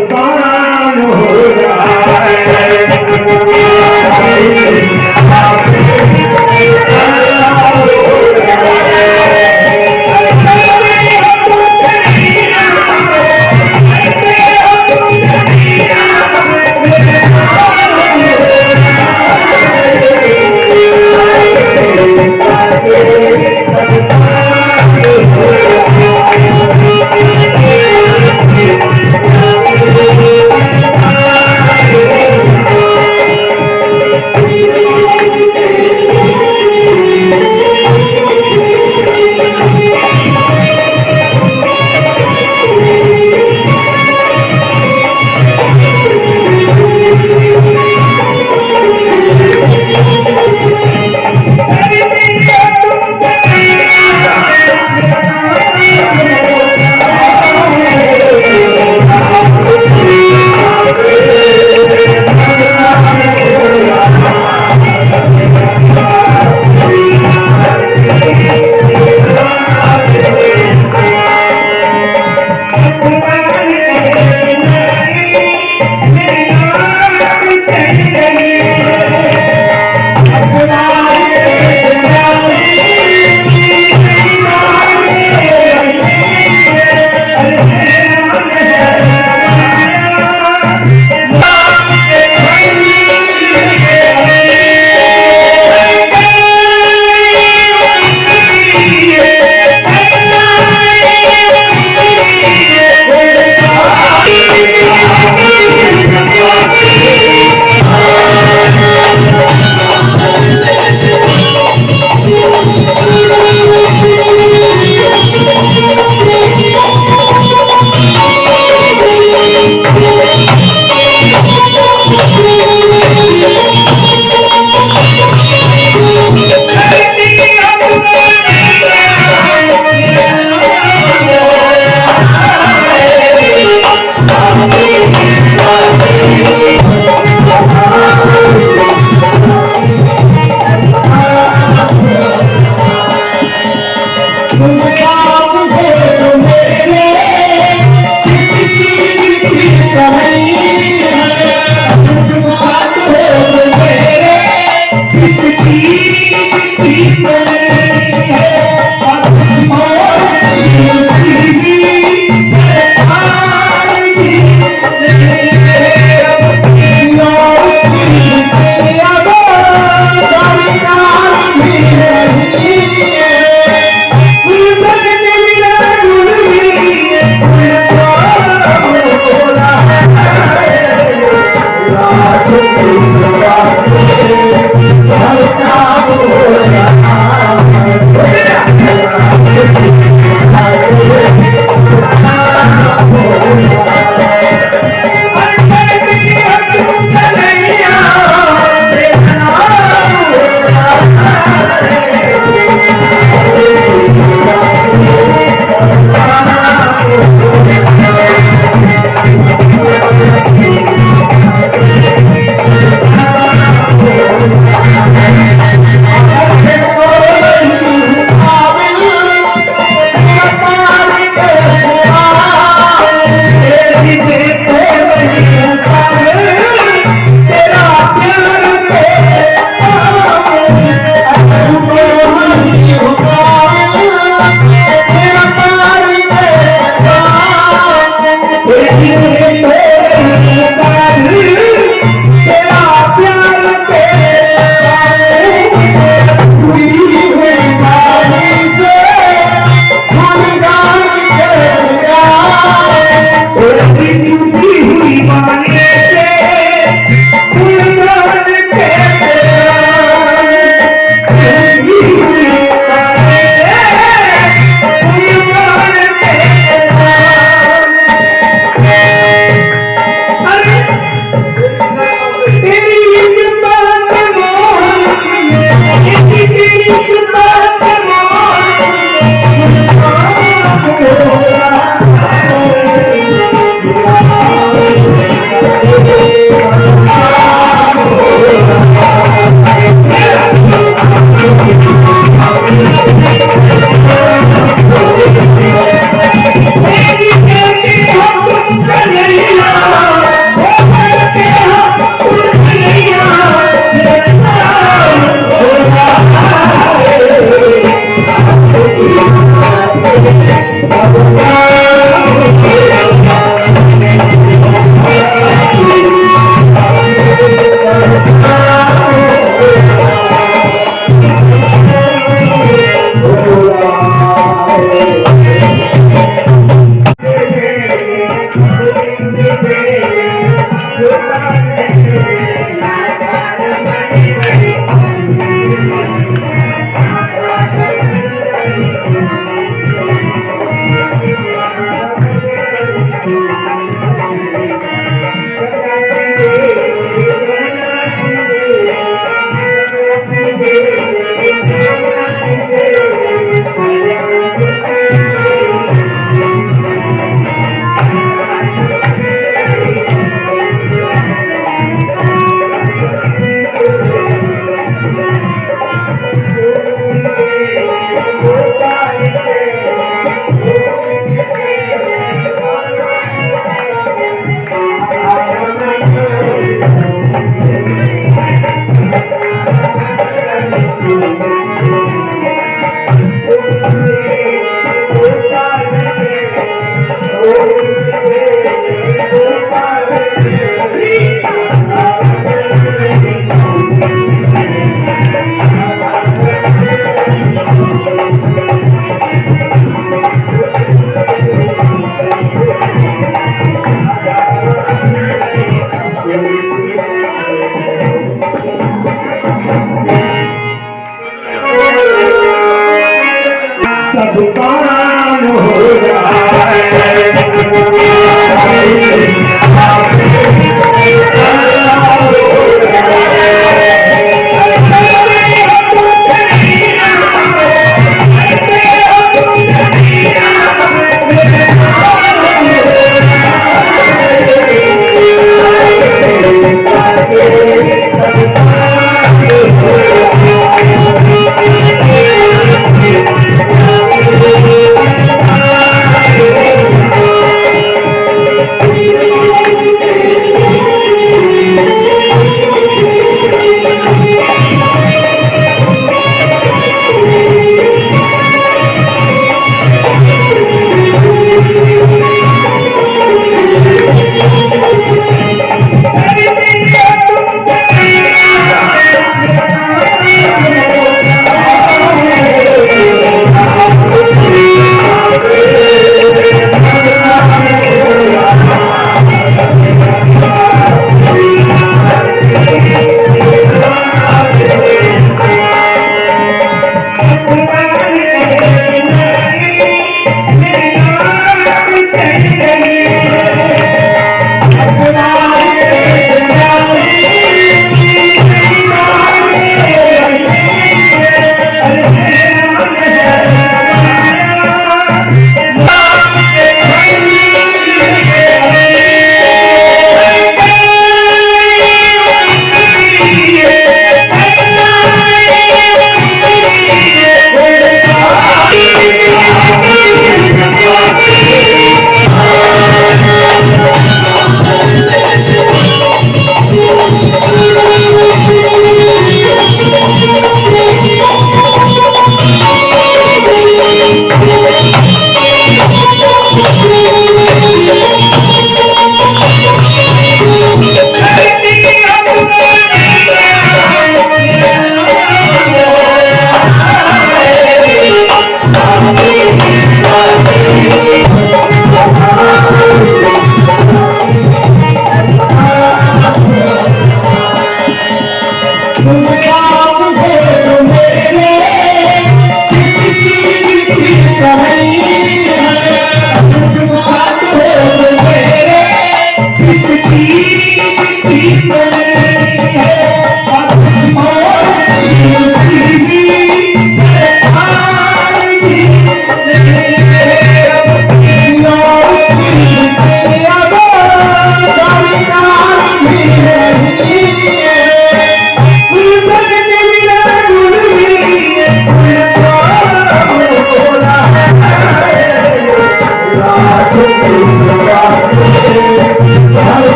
काम हो जाए।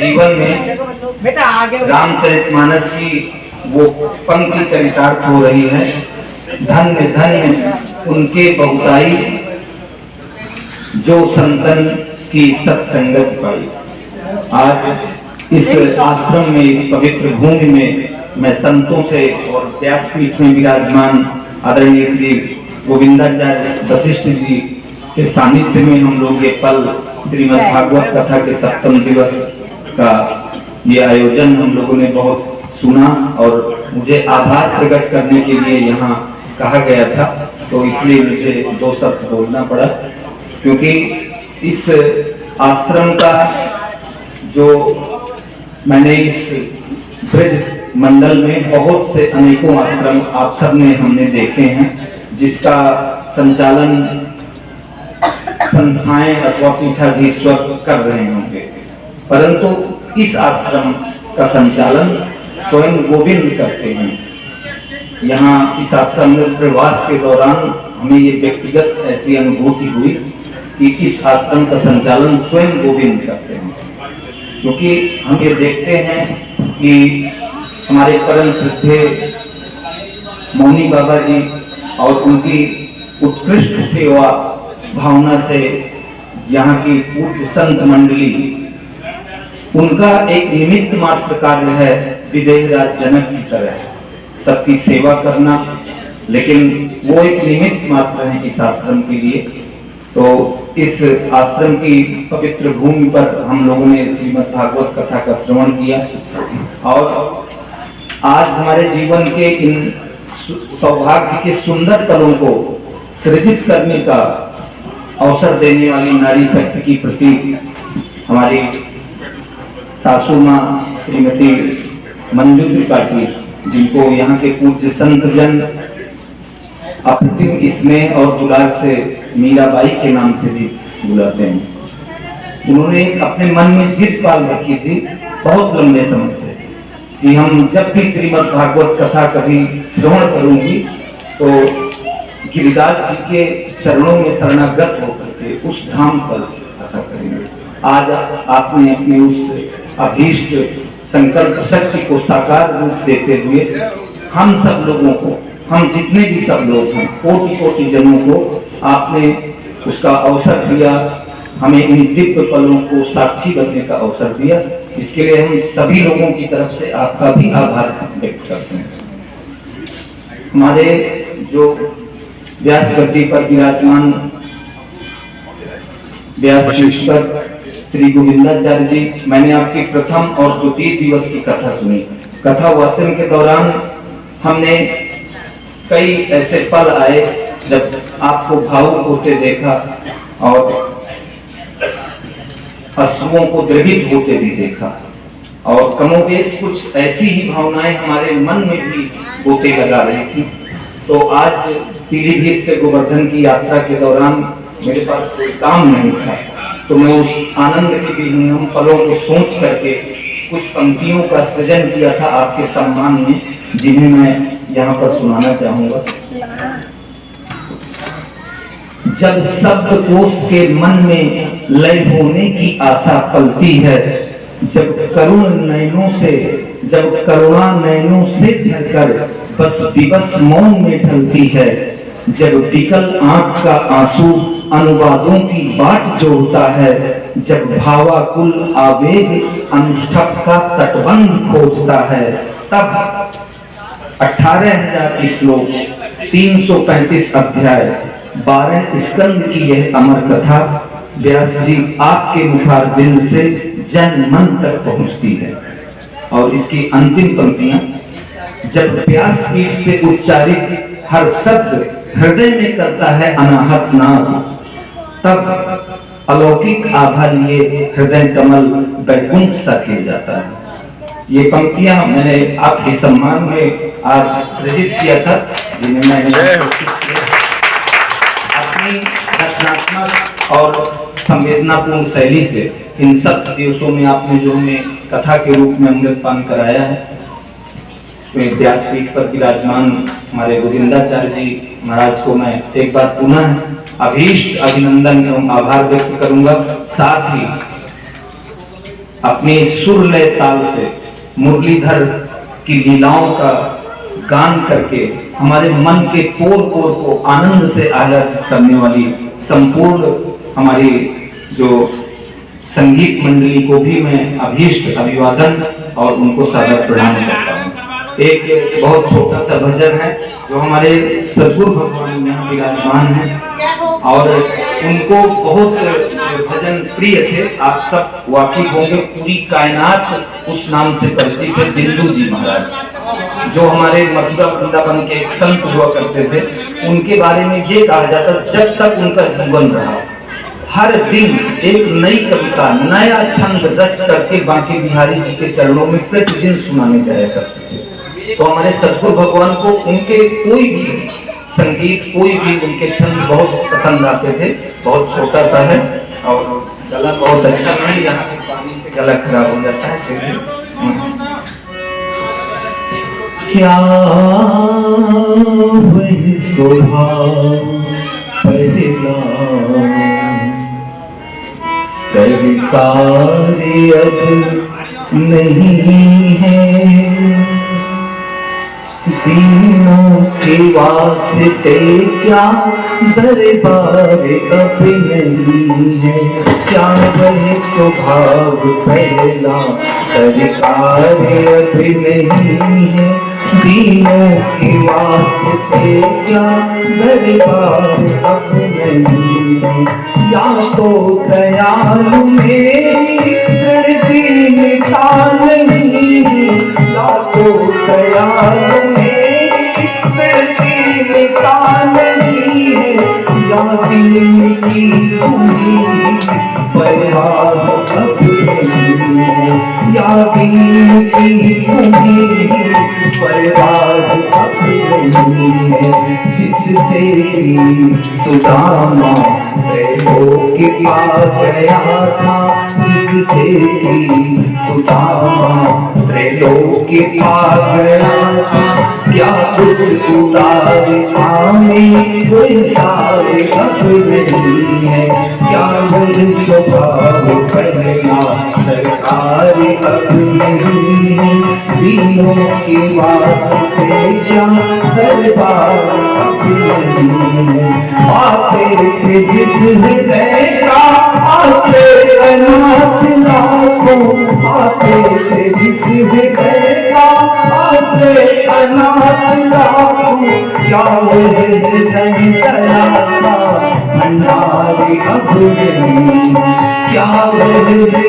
जीवन में रामचरितमानस की वो पंक्ति चरितार्थ हो रही है, धन्य धन्य उनके बहुताई जो संतन की सत्संगत पाई। आज इस आश्रम में, इस पवित्र भूमि में मैं संतों से और व्यासपीठ में विराजमान आदरणीय श्री गोविंदाचार्य वशिष्ठ जी के सानिध्य में हम लोग ये पल श्रीमद् भागवत कथा के 7वें दिवस का ये आयोजन हम लोगों ने बहुत सुना और मुझे आभार प्रकट करने के लिए यहाँ कहा गया था, तो इसलिए मुझे 2 शब्द बोलना पड़ा, क्योंकि इस आश्रम का जो मैंने इस ब्रज मंडल में बहुत से अनेकों आश्रम आप सब ने हमने देखे हैं, जिसका संचालन संस्थाएं अथवा पीठाधीश्वर कर रहे होंगे, परंतु इस आश्रम का संचालन स्वयं गोविंद करते हैं। यहाँ इस आश्रम में प्रवास के दौरान हमें ये व्यक्तिगत ऐसी अनुभूति हुई कि इस आश्रम का संचालन स्वयं गोविंद करते हैं, क्योंकि हम ये देखते हैं कि हमारे परम श्रद्धे मौनी बाबा जी और उनकी उत्कृष्ट सेवा भावना से यहाँ की पूज्य संत मंडली, उनका एक निमित्त मात्र कार्य है विदेहराज जनक की तरह सबकी सेवा करना, लेकिन वो एक निमित्त मात्र है इस आश्रम के लिए। तो इस आश्रम की पवित्र भूमि पर हम लोगों ने श्रीमद् भागवत कथा का श्रवण किया और आज हमारे जीवन के इन सौभाग्य के सुंदर पलों को सृजित करने का अवसर देने वाली नारी शक्ति की प्रतीक हमारी सासू माँ श्रीमती मंजू त्रिपाठी, जिनको यहाँ के पूज्य संत जन अप्रतिम स्नेह और दुलार से मीराबाई के नाम से भी बुलाते हैं। उन्होंने अपने मन में जिद पाल रखी थी बहुत लंबे समय से कि हम जब भी श्रीमद् भागवत कथा कभी श्रवण करूंगी तो गिरिराज जी के चरणों में शरणागत होकर के उस धाम पर कथा करेंगे। आज आपने अपनी उस अभीष्ट संकल्प शक्ति को साकार रूप देते हुए हम सब लोगों को, हम जितने भी सब लोग हैं, कोटि कोटि जनों को आपने उसका अवसर दिया, हमें इन दिव्य पलों को साक्षी बनने का अवसर दिया। इसके लिए हम सभी लोगों की तरफ से आपका भी आभार व्यक्त करते हैं। हमारे जो व्यास गद्दी पर विराजमान व्यासपीठ श्री गोविंदाचार्य जी, मैंने आपकी प्रथम और द्वितीय दिवस की कथा सुनी। कथा वाचन के दौरान हमने कई ऐसे पल आए जब आपको भावुक होते देखा और अश्रुओं को द्रवित होते भी देखा, और कमोबेश कुछ ऐसी ही भावनाएं हमारे मन में भी गोते लगा रही थी। तो आज पीलीभीत से गोवर्धन की यात्रा के दौरान मेरे पास कोई काम नहीं था, तो मैं उस आनंद की भी हम पलों को सोच करके कुछ पंक्तियों का सृजन किया था आपके सम्मान में, जिन्हें मैं यहाँ पर सुनाना चाहूंगा। जब शब्द कोश के मन में लय होने की आशा पलती है, जब करुणा नैनों से झरकर बस विवश मौन में ढलती है, जब विकल आंख का आंसू अनुवादों की बाट जोड़ता है, जब भावाकुल आवेग अनुष्ठप का तटबंध खोजता है, तब 18,000 श्लोक, 335 अध्याय, 12 स्कंद की यह अमर कथा व्यास जी आपके मुखारबिंद से जन मन तक पहुंचती है। और इसकी अंतिम पंक्तियां, जब व्यासपीठ से उच्चारित हर शब्द हृदय में करता है अनाहत नाद, तब अलौकिक आभा लिए हृदय कमल वैकुंठ सा खिल जाता है। ये पंक्तियां मैंने आपके सम्मान में आज सृजित किया था, जिन्हें मैंने अपनी रचनात्मक और संवेदनापूर्ण शैली से इन सब दिवसों में आपने जो हमें कथा के रूप में अमृतपान कराया है, व्यासपीठ पर विराजमान हमारे गोविंदाचार्य जी महाराज को मैं एक बार पुनः अभीष्ट अभिनंदन एवं आभार व्यक्त करूंगा। साथ ही अपने सुर लय ताल से मुरलीधर की लीलाओं का गान करके हमारे मन के पोर पोर को आनंद से आह्लादित करने वाली संपूर्ण हमारी जो संगीत मंडली को भी मैं अभीष्ट अभिवादन और उनको सादर प्रणाम करता हूँ। एक बहुत छोटा सा भजन है जो हमारे सद्गुरु भगवान यहाँ विराजमान है और उनको बहुत भजन प्रिय थे। आप सब वाकिफ होंगे, पूरी कायनात उस नाम से परिचित है, बिंदु जी महाराज जो हमारे मथुरा वृंदावन के एक संत हुआ करते थे। उनके बारे में ये कहा जाता जब तक उनका जीवन रहा हर दिन एक नई कविता नया छंद रच करके बांके बिहारी जी के चरणों में प्रतिदिन सुनाने जाया करते थे। तो हमारे सद्गुरु भगवान को उनके कोई भी संगीत कोई भी उनके छंद बहुत पसंद आते थे। बहुत छोटा सा है और गला बहुत अच्छा नहीं, यहाँ के पानी से गला खराब हो जाता है। क्या वही स्वभाव पहला सरकार अब नहीं है, दीनों के वास्ते क्या दरबार अब नहीं है। क्या वह स्वभाव पहला सरकार अब नहीं है, दीनों के वास्ते क्या दरबार अब नहीं है। या तो दयालु मेरी धरती में ख्याल नहीं, या तो दयालु मेरी धरती में ख्याल नहीं है। या दिल की तुम्हें परवाह अब नहीं है, या दिल की तुम्हें परवाह अब नहीं है। जिससे सुदामा के पास गया था, जिससे सुदामा त्रैलोक के पास गया था। क्या कुछ उतार में कोई सारे अब नहीं है। क्या वही स्वभाव पहला सरकार अब नहीं है, दीनों के वास्ते क्या दरबार अब नहीं है। आते थे जिस हृदय का आते अनाथ लाखों, आते थे जिस हृदय का आते अनाथ लाखों। क्या वह हृदय दया का भंडार अब नहीं, क्या वह हृदय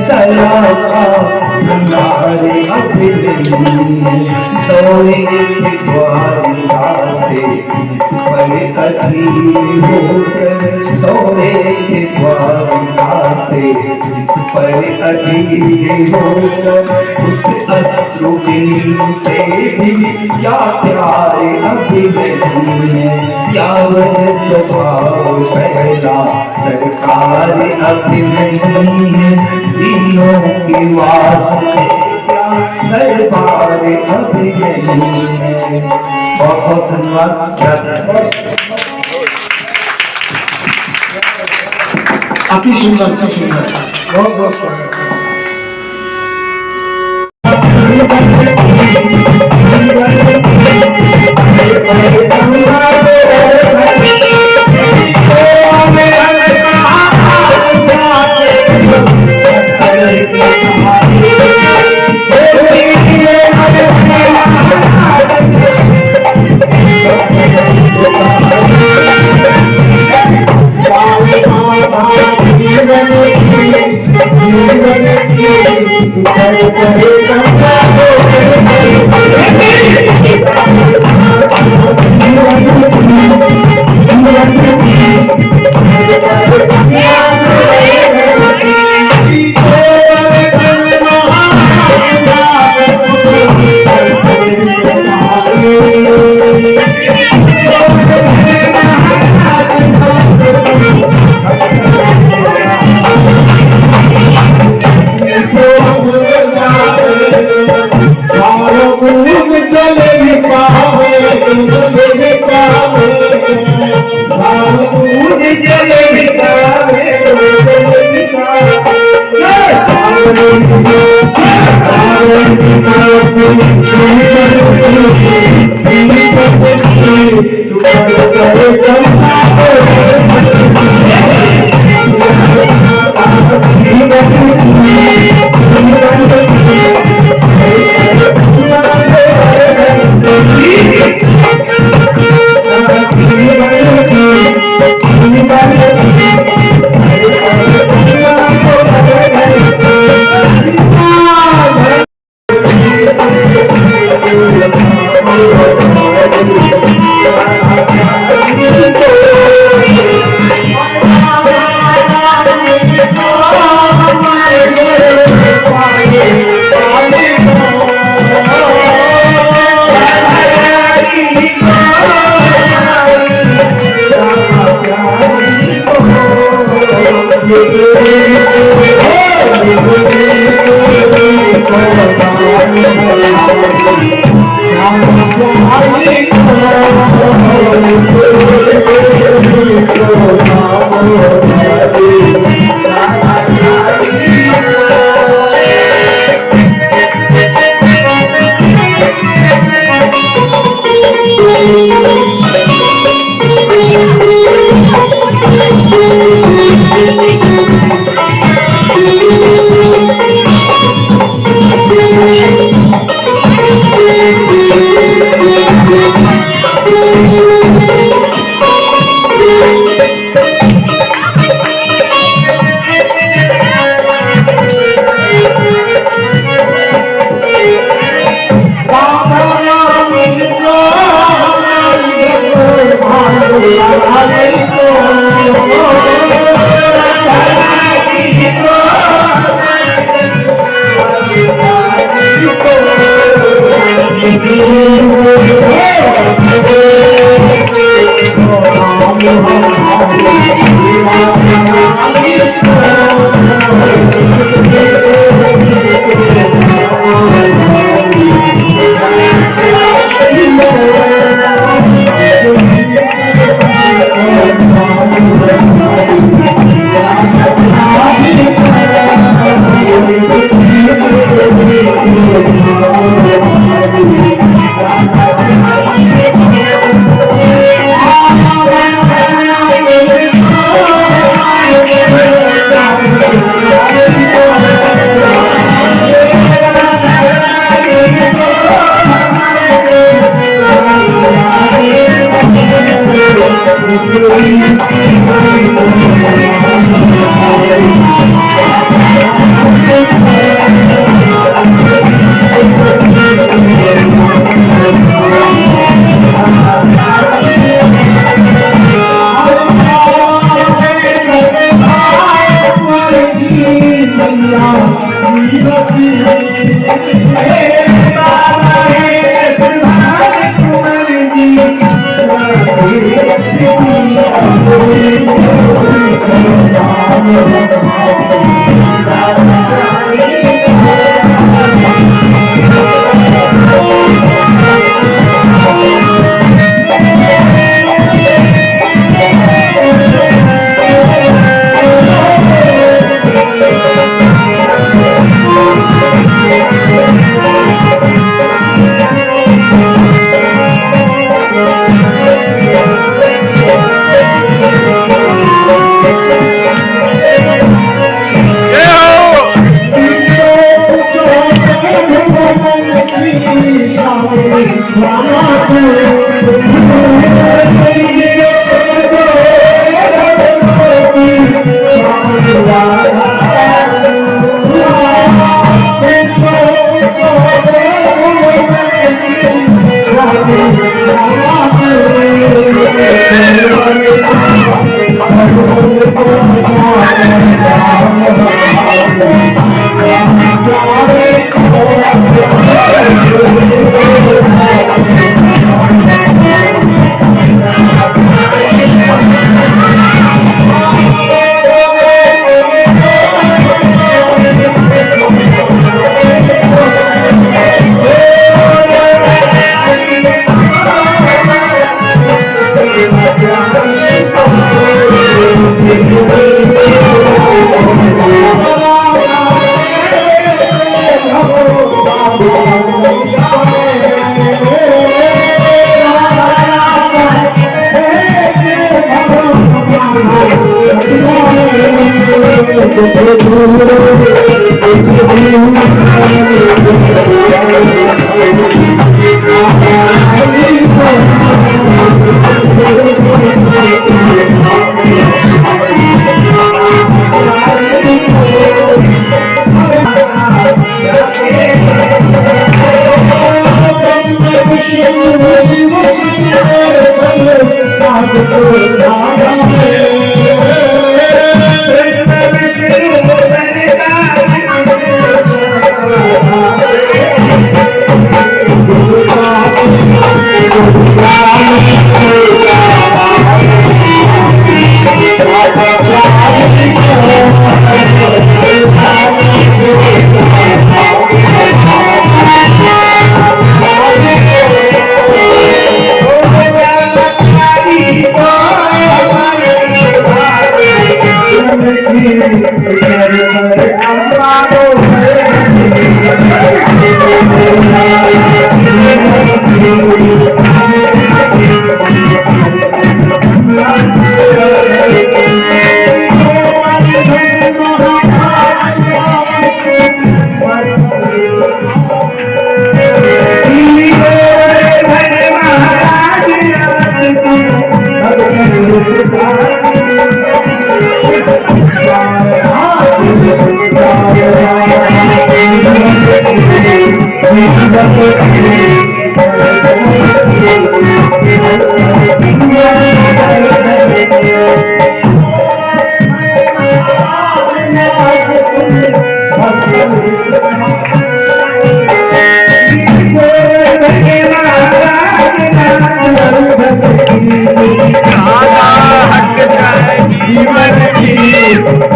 दया का भंडार अब नहीं। दौड़े थे द्वारिका से जिस पर अधीर होकर, दौड़े थे द्वारिका से जिस पर अधीर होकर। उस अश्रु बिंदु से भी क्या प्यार अब नहीं है। क्या वह स्वभाव पहला सरकार अब नहीं है, दिलों के वास्ते क्या दरबार अब नहीं है। बहुत बहुत धन्यवाद। अति सुंदर, अति सुंदर, बहुत बहुत स्वागत। चले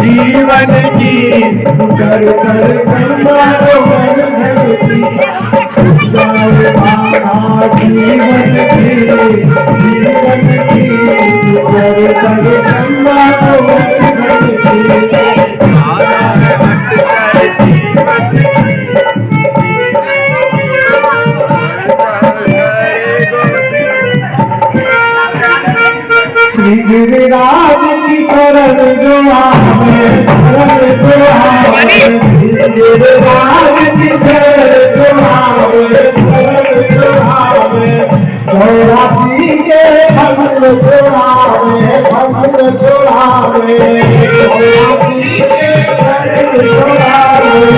जीवन की कर कर कमाओ धरती जीवन की कर कर कमाओ श्री गिरिराज की शरण जो आवे शरण जो आवे श्री गिरिराज की शरण जो आवे शरण जो आवे 84 के भक्त जो आवे भक्त जो आवे 84 के शरण जो आवे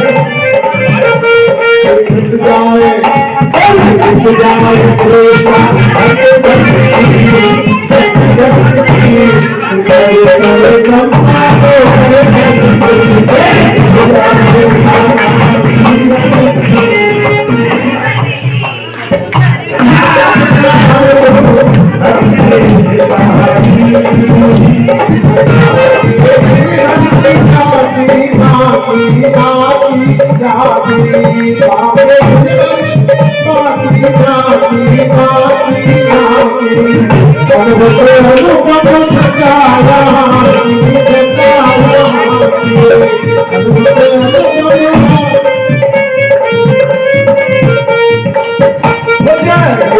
जाए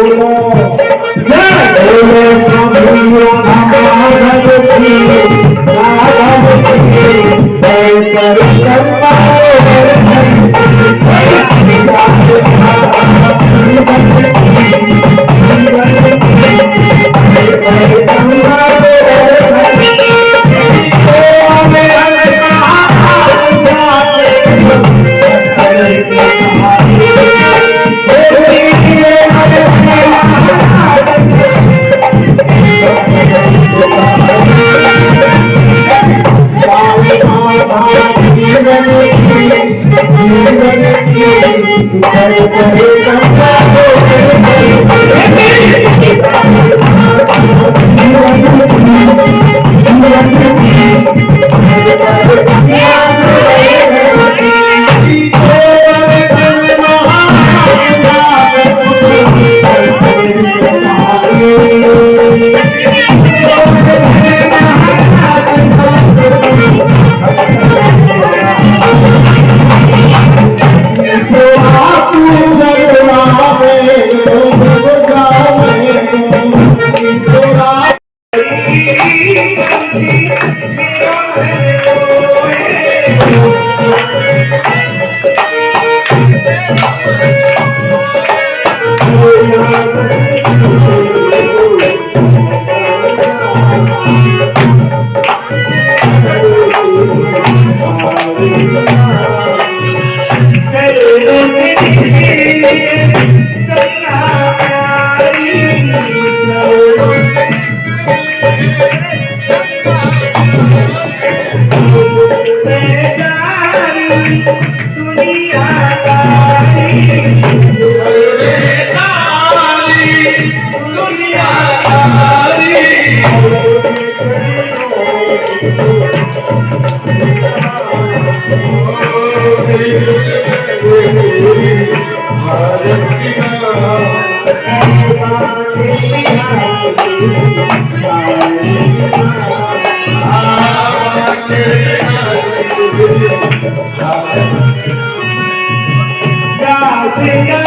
Yeah.